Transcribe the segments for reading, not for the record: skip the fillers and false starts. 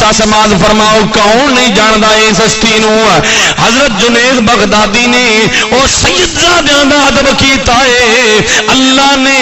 سا سماعت فرماؤ کون نہیں جاندا اس ہستی نو؟ حضرت جنید بغدادی نے او سید زادیاں دا ادب کیتا ہے، اللہ نے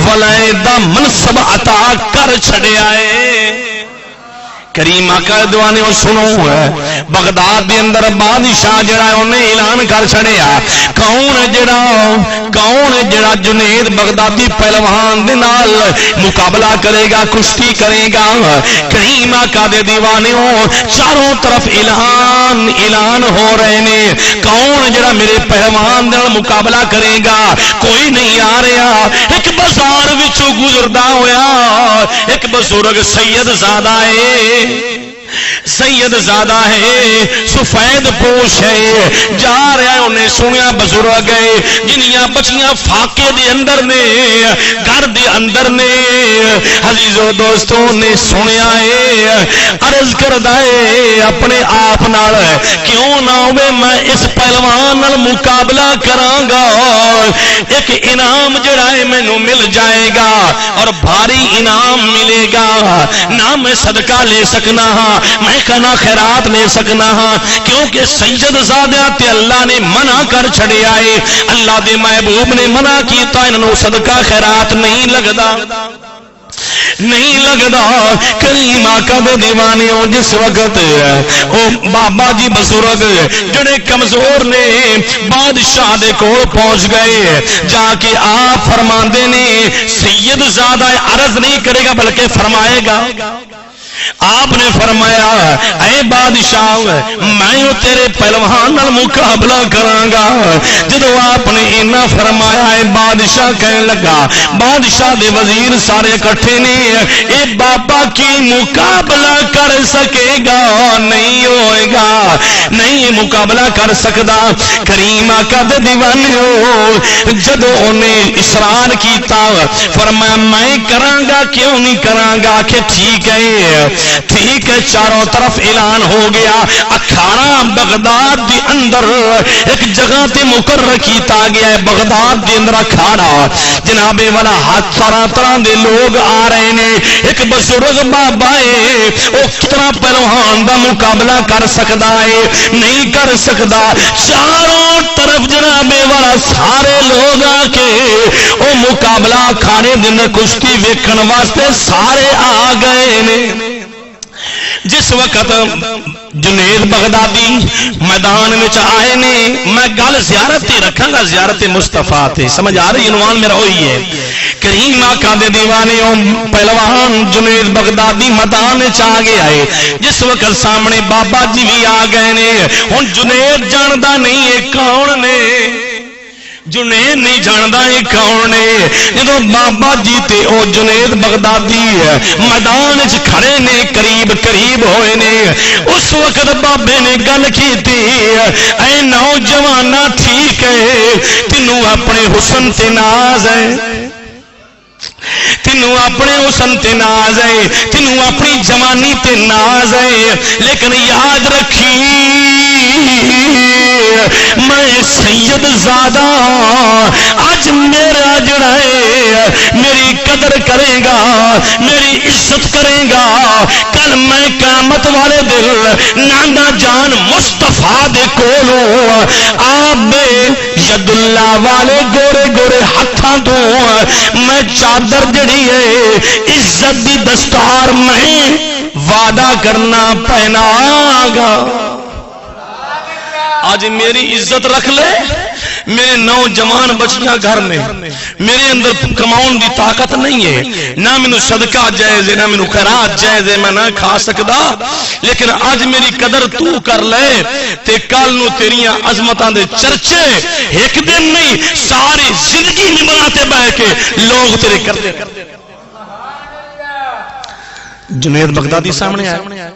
ولایت دا منصب عطا کر چھڑیا ہے۔ کریم آقا دیوانے او سنو بغداد دے اندر بادشاہ جڑا انہیں اعلان کر چھڑیا کون جڑا جنید بغدادی پہلوان دے نال مقابلہ کرے گا، کشتی کرے گا۔ کریم آقا دے دیوانے چاروں طرف اعلان ہو رہے نے، کون جڑا میرے پہلوان دے نال مقابلہ کرے گا؟ کوئی نہیں آ رہا۔ ایک بازار وچوں گزردا ہویا ایک بزرگ سید زادہ ہے، سید زادہ ہے، سفید پوش ہے، جا رہا ہے، انہیں سنیا بزرگ ہے جنیاں بچیاں فاقے دے اندر نے، گھر دے اندر نے، عزیزو دوستوں نے سنیا ہے، عرض کردہ ہے اپنے آپ نال کیوں نہ ہوئے میں اس پہلوان نال مقابلہ کراں گا، ایک انعام جڑا ہے مینوں مل جائے گا اور بھاری انعام ملے گا، نہ میں صدقہ لے سکنا ہاں، میں کنا خیرات لے سکنا ہاں، کیونکہ سید زادیاں تے اللہ نے منع کر چھڑیا ہے، اللہ دے محبوب نے منع کیتا انہوں صدقہ خیرات نہیں لگدا نہیں لگدا۔ کریم آقا دے دیوانیوں جس وقت او بابا جی بزرگ جڑے کمزور نے بادشاہ دے کول پہنچ گئے، جا کے آپ فرماندے نے سید زادہ عرض نہیں کرے گا بلکہ فرمائے گا۔ آپ نے فرمایا اے بادشاہ میں تیرے پہلوان نال مقابلہ کراں گا۔ جدو آپ نے اینا فرمایا ہے بادشاہ کہنے لگا، بادشاہ دے وزیر سارے اکٹھے نے، اے بابا کی مقابلہ کر سکے گا؟ نہیں ہوئے گا، نہیں مقابلہ کر سکدا۔ کریم آقا دے دیوانیوں جدو انہیں اصرار کیتا فرمایا میں کراں گا، کیوں نہیں کراں گا؟ کہ ٹھیک ہے ٹھیک ہے۔ چاروں طرف اعلان ہو گیا، اکھاڑا بغداد دی اندر ایک جگہ تے مقرر کیتا گیا ہے، بغداد دی اندر اکھاڑا جناب والا ہاتھ طرح دے لوگ آ رہے نے، ایک بزرگ بابا ہے وہ کتنا پہلوان دا مقابلہ کر سکتا ہے؟ نہیں کر سکتا۔ چاروں طرف جناب والا سارے لوگ آ کے وہ مقابلہ کھانے دن کشتی ویکھن واسطے سارے آ گئے نے۔ جس وقت جنید بغدادی میدان میں آئے نے، میں گل زیارت ہی رکھاں گا، زیارت مصطفیٰ تے سمجھ آ رہی؟ عنوان میرا ہوئی ہے کریم آقا دے دیوانے پہلوان جنید بغدادی میدان آ گیا ہے۔ جس وقت سامنے بابا جی بھی آ گئے نے، ہن جنید جاندا نہیں ہے کون نے، جنید نہیں جاندا ہے کون نے۔ جدو بابا جی تے او جنید بغدادی میدان وچ کھڑے نے، قریب ہوئے نے، اس وقت بابے نے گل کیتی، اے نوجوانا ٹھیک ہے تینوں اپنے حسن تے ناز ہے، تینوں اپنے حسن تے ناز ہے، تینوں اپنی جوانی تے ناز ہے، لیکن یاد رکھی میں سید زادہ آج میرا جڑا ہے میری قدر کرے گا، میری عزت کرے گا، کل میں قیامت والے دل نانا جان مصطفیٰ دے کولوں آپ ید اللہ والے گورے گورے ہاتھاں تو میں چادر جڑی ہے عزت دی دستار میں وعدہ کرنا پہنا گا۔ آج میری عزت رکھ لے، میرے نوجوان بچیاں گھر میں، میرے اندر کماؤن دی طاقت نہیں ہے، نہ مینوں صدقہ جائز ہے، نہ مینوں خیرات جائز ہے، میں نہ کھا سکدا، لیکن آج میری قدر تو کر لے تے کل نو تیریاں عظمتاں دے چرچے ایک دن نہیں ساری زندگی ممبراں تے بیٹھ کے لوگ تیرے کرتے۔ جنید بغدادی سامنے آیا،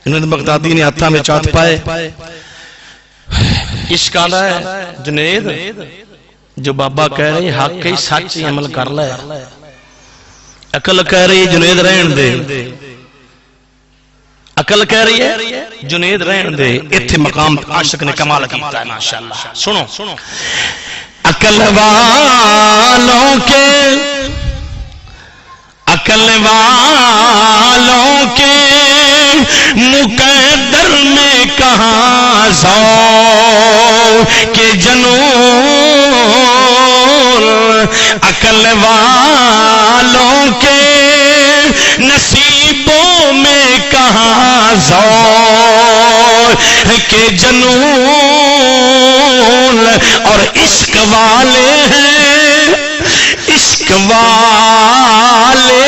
جنید بغدادی نے ہاتھاں میں ہاتھ پائے، عشق آدھا ہے جنید جو بابا کہہ رہے حق ہی سچ ہی عمل کر لے، عقل کہہ رہی جنید رہن دے، عقل کہہ رہی ہے جنید رہن دے۔ اتھے مقام عاشق نے کمال کیتا ہے ماشاءاللہ۔ سنو عقل والوں کے، عقل والوں کے مقدر میں کہاں ذوق کے جنون عقل والوں کے نصیبوں میں کہاں ذوق کے جنون اور عشق والے ہیں عشق والے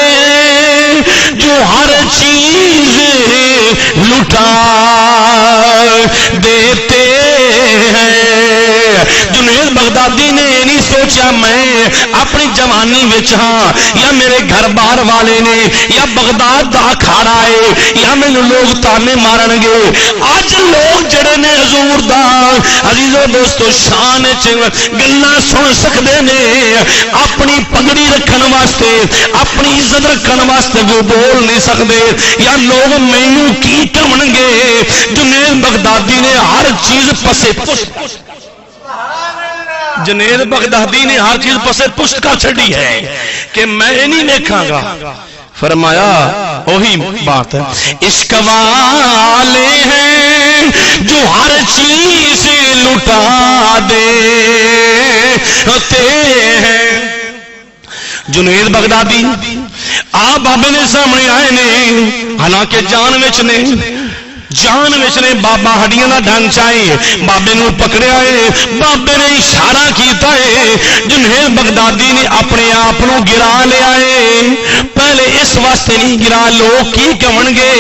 جو ہر چیز لٹا دیتے ہیں۔ جنید بغدادی نے نہیں سوچا میں اپنی جوانی وچ ہاں یا میرے گھر بار والے نے یا بغداد دا کھاڑا ہے یا مینوں لوگ تانے مارن گے۔ اج لوگ جڑے نے حضور دا عزیزو دوستو شان وچ گلاں سن سکدے نے، اپنی پگڑی رکھن واسطے اپنی عزت رکھن واسطے وہ بول نہیں سکدے یا لوگ مینوں کی کہن گے۔ جنید بغدادی نے ہر چیز پسے پشت جنید بغدادی نے ہر چیز پسے پشت کر چھڑی ہے کہ میں نہیں دیکھاں گا۔ فرمایا وہی بات ہے، عشق والے ہیں جو ہر چیز لٹا دیتے ہیں۔ جنید بغدادی آپ بابے نے سامنے آئے نے، حالانکہ جان وچ نے بابا ہڈیاں دا ڈھانچہ ہے، بابے نو پکڑیا ہے، بابے نے اشارہ کیتا ہے۔ جنید بغدادی نے اپنے آپ نو گرا لیا ہے، پہلے اس واسطے نہیں گرا لوگ کی کہن گے۔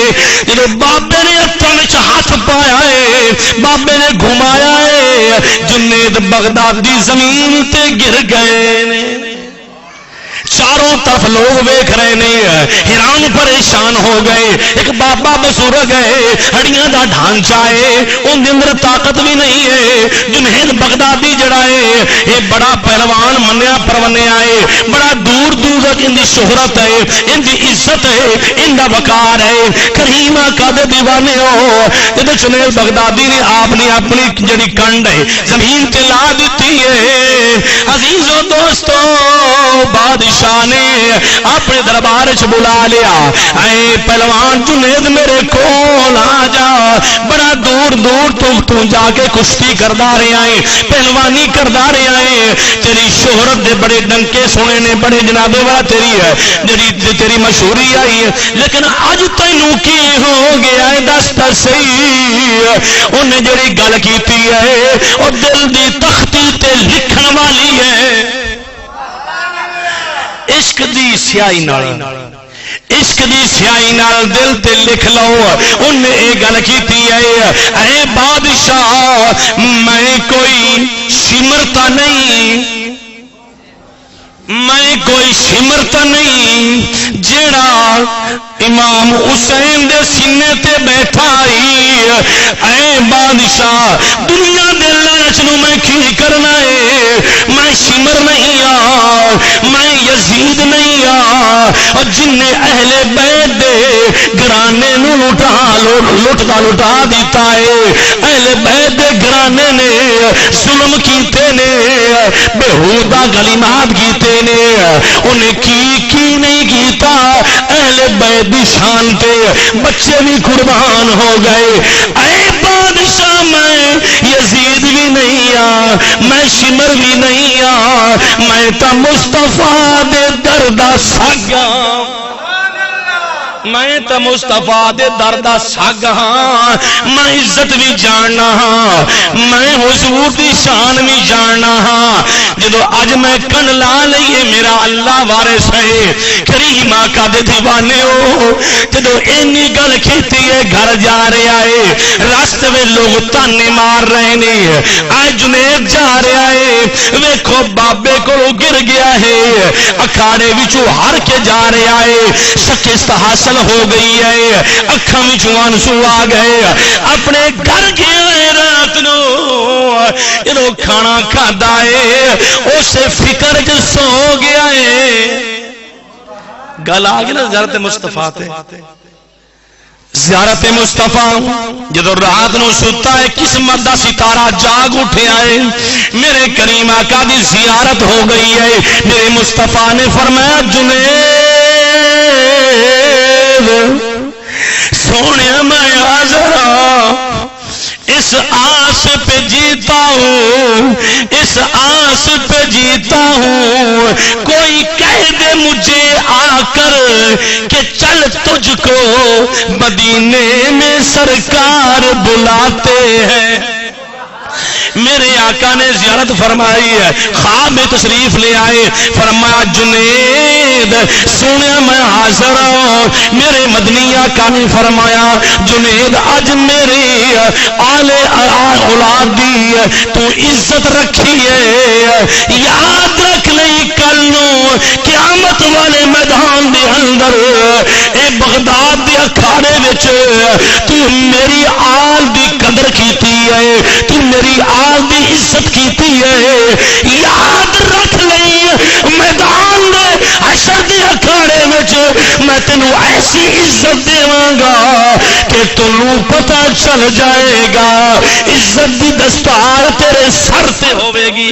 جب بابے نے ہتھاں وچ ہاتھ پایا ہے، بابے نے گھمایا ہے، جنید بغدادی زمین تے گر گئے نے۔ چاروں طرف لوگ ویکھ رہے نے، حیران پریشان ہو گئے۔ ایک بابا بزرگ ہے، ہڈیاں دا ڈھانچہ ہے، ان دے اندر طاقت بھی نہیں ہے۔ جنید بغدادی جڑا ہے یہ بڑا پہلوان منیا پرونیا ہے، بڑا دور دور تک ان دی شہرت ہے، ان دی عزت ہے، ان دا وقار ہے۔ کریم آقا دے دیوانے ہو، جب جنید بغدادی نے آپ نے اپنی جڑی کنڈ ہے زمین تے لا دیتی ہے۔ عزیزو دوستو بادشاہ نے اپنے دربار چ بلا لیا، اے پہلوان جنید میرے کول آ جا، بڑا دور دور تو جا کے کشتی کردا رہا ہے، پہلوانی کردا رہا ہے، تیری شہرت دے بڑے ڈنکے سنے نے، بڑے جنابے والا تیری ہے جڑی تیری مشہوری آئی ہے، لیکن اج تینوں کی ہو گیا ہے دس تے صحیح۔ انہیں جڑی گل کیتی ہے او دل دی تختی تے لکھن والی ہے، عشق دی سیاہی نال دل تے لکھ لو۔ انہیں یہ گل کیتی ہے، اے بادشاہ میں کوئی سمرتا نہیں جیڑا امام حسین دے سینے تے بیٹھا ہی۔ اے بادشاہ دنیا دے لالچ نو میں کی کرنا ہے، میں سمر نہیں میں یزید نہیں اور جن نے اہل بیت دے گرانے نو لٹا دیتا ہے، اہل بیت دے گرانے نے ظلم کیتے نے، بےہودہ گلیمات کیتے نے، انہیں کی نہیں کیتا، اہل بیت دی شان تے بچے بھی قربان ہو گئے۔ اے بادشاہ میں یزید بھی نہیں میں شمر بھی نہیں میں تا مصطفیٰ دے دردا ساگا، میں تا مصطفیٰ دے دردا ساگ ہاں، میں عزت بھی جاننا ہاں، میں حضور دی شان بھی جاننا ہاں۔ جدو اج میں کن لا لئیے میرا اللہ وارث ہے، کریم آقا دے دیوانے ہو، جدو اینی گل کیتی ہے گھر جا رہا ہے، راستے میں لوگ تانے مار رہے نے، آج جنید جا رہا ہے، ویکھو بابے کو گر گیا ہے، اکھاڑے وچوں ہار کے جا رہا ہے، شکست حاصل ہو گئی ہے، اکھاں وچوں آنسو آ گئے، اپنے گھر گیا ہے، رات نو جدو کھانا کھادا ہے اسے فکر جو سو گیا ہے۔ گل آ گئی نا زیارت مصطفیٰ تے، زیارت مصطفیٰ جدو رات نو ستا ہے، قسمت دا ستارہ جاگ اٹھیا ہے، میرے کریم آقا دی زیارت ہو گئی ہے۔ میرے مصطفیٰ نے فرمایا جنید سونے میں اس آس پہ جیتا ہوں، اس آس پہ جیتا ہوں، کوئی کہہ دے مجھے آ کر کہ چل تجھ کو مدینے میں سرکار بلاتے ہیں۔ میرے آقا نے زیارت فرمائی ہے، خواب میں تشریف لے آئے، فرمایا جنید سونے میں حاضر ہوں۔ میرے مدنی آقا نے فرمایا جنید آج میری آل اولادی تو عزت رکھی ہے، یاد رکھ لئی کلوں قیامت والے میدان دے اندر اے بغداد دے اکھاڑے وچ تو میری آل دی قدر کیتی ہے، تو میری آل دی عزت کیتی ہے، یاد رکھ لئی میدان دے حشر دے اکھاڑے وچ میں تینوں ایسی عزت دیواں گا کہ تینوں پتہ چل جائے گا، عزت دی دستار تیرے سر تے ہوے گی۔